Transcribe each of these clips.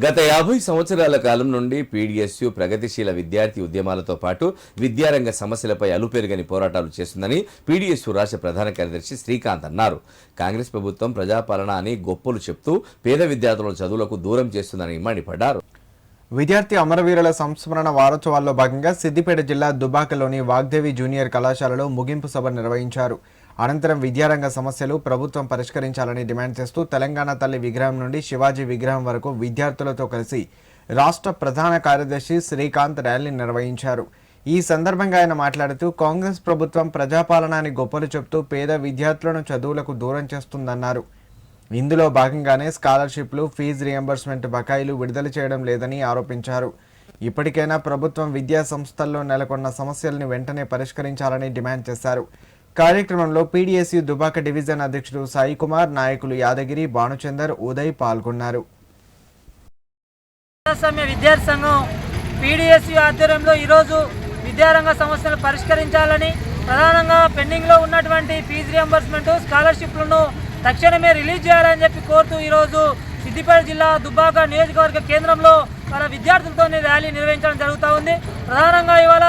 గత 50 సంవత్సరాల కాలం నుండి పీడీఎస్యు ప్రగతిశీల విద్యార్థి ఉద్యమాలతో పాటు విద్యారంగ సమస్యలపై అలుపెరుగని పోరాటాలు చేస్తుందని పీడీఎస్యు రాష్ట్ర ప్రధాన కార్యదర్శి శ్రీకాంత్ అన్నారు. కాంగ్రెస్ ప్రభుత్వం ప్రజాపాలన అని గొప్పలు చెప్తూ పేద విద్యార్థుల చదువులకు దూరం చేస్తుందని మండిపడ్డారు. విద్యార్థి అమరవీరుల సంస్మరణ వారోత్సవాల్లో భాగంగా సిద్దిపేట జిల్లా దుబ్బాకలోని వాగ్దేవి జూనియర్ కళాశాలలో ముగింపు సభ నిర్వహించారు. అనంతరం విద్యారంగ సమస్యలు ప్రభుత్వం పరిష్కరించాలని డిమాండ్ చేస్తూ తెలంగాణ తల్లి విగ్రహం నుండి శివాజీ విగ్రహం వరకు విద్యార్థులతో కలిసి రాష్ట్ర ప్రధాన కార్యదర్శి శ్రీకాంత్ ర్యాలీ నిర్వహించారు. ఈ సందర్భంగా ఆయన మాట్లాడుతూ కాంగ్రెస్ ప్రభుత్వం ప్రజాపాలన అని గొప్పలు చెప్తూ పేద విద్యార్థులను చదువులకు దూరం చేస్తుందన్నారు. ఇందులో భాగంగానే స్కాలర్షిప్లు, ఫీజు రియంబర్స్మెంట్ బకాయిలు విడుదల చేయడం లేదని ఆరోపించారు. ఇప్పటికైనా ప్రభుత్వం విద్యా సంస్థల్లో నెలకొన్న సమస్యలను వెంటనే పరిష్కరించాలని డిమాండ్ చేశారు. కార్యక్రమంలో పీడీఎస్యు దుబాక డివిజన్ అధ్యక్షుడు సాయి కుమార్, నాయకులు యాదగిరి, భానుచందర్, ఉదయ్ పాల్గొన్నారు. విద్యార్థి సంఘం పీడీఎస్యు ఆధ్వర్యంలో ఈరోజు విద్యారంగ సమస్యలను పరిష్కరించాలని, ప్రధానంగా పెండింగ్లో ఉన్నటువంటి ఫీజు రియంబర్స్మెంట్, స్కాలర్షిప్లను తక్షణమే రిలీజ్ చేయాలని చెప్పి కోరుతూ ఈరోజు సిద్దిపేట జిల్లా దుబ్బాక నియోజకవర్గ కేంద్రంలో వాళ్ళ విద్యార్థులతో ర్యాలీ నిర్వహించడం జరుగుతూ ఉంది. ప్రధానంగా ఇవాళ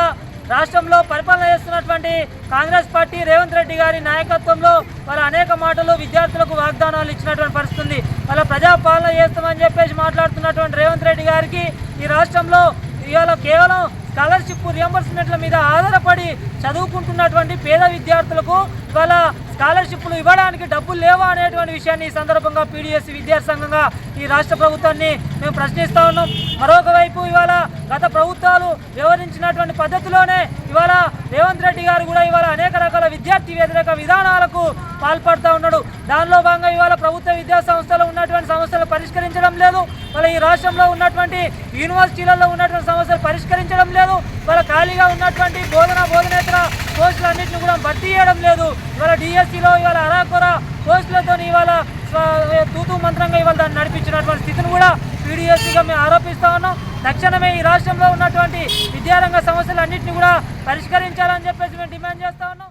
రాష్ట్రంలో పరిపాలన చేస్తున్నటువంటి కాంగ్రెస్ పార్టీ రేవంత్ రెడ్డి గారి నాయకత్వంలో వాళ్ళ అనేక మాటలు విద్యార్థులకు వాగ్దానాలు ఇచ్చినటువంటి పరిస్థితి ఉంది. వాళ్ళ ప్రజాపాలన చేస్తామని చెప్పేసి మాట్లాడుతున్నటువంటి రేవంత్ రెడ్డి గారికి ఈ రాష్ట్రంలో ఇవాళ కేవలం స్కాలర్షిప్, రియంబర్స్మెంట్ల మీద ఆధారపడి చదువుకుంటున్నటువంటి పేద విద్యార్థులకు ఇవాళ స్కాలర్షిప్లు ఇవ్వడానికి డబ్బులు లేవా అనేటువంటి విషయాన్ని ఈ సందర్భంగా పీడీఎస్ విద్యార్థి సంఘంగా ఈ రాష్ట్ర ప్రభుత్వాన్ని మేము ప్రశ్నిస్తూ ఉన్నాం. మరొక వైపు ఇవాళ గత ప్రభుత్వాలు వ్యవహరించినటువంటి పద్ధతిలోనే ఇవాళ రేవంత్ రెడ్డి గారు కూడా ఇవాళ అనేక రకాల విద్యార్థి వ్యతిరేక విధానాలకు పాల్పడుతూ ఉన్నాడు. దానిలో భాగంగా ఇవాళ ప్రభుత్వ విద్యా సంస్థలో ఉన్నటువంటి సమస్యలు పరిష్కరించడం లేదు. వాళ్ళ ఈ రాష్ట్రంలో ఉన్నటువంటి యూనివర్సిటీలలో ఉన్నటువంటి సమస్యలు పరిష్కరించడం లేదు. వాళ్ళ ఖాళీగా ఉన్నటువంటి బోధనేతర పోస్టులన్నింటినీ కూడా భర్తీ చేయడం లేదు. ఇవాళ డిఎస్సిలో ఇవాళ అరాకొర పోస్టులతో ఇవాళ తూతూ మంత్రంగా ఇవాళ దాన్ని నడిపించినటువంటి స్థితిని కూడా పీడీఎస్సీగా మేము ఆరోపిస్తూ ఉన్నాం. తక్షణమే ఈ రాష్ట్రంలో ఉన్నటువంటి విద్యారంగ సమస్యలన్నింటినీ కూడా పరిష్కరించాలని చెప్పేసి మేము డిమాండ్ చేస్తూ ఉన్నాం.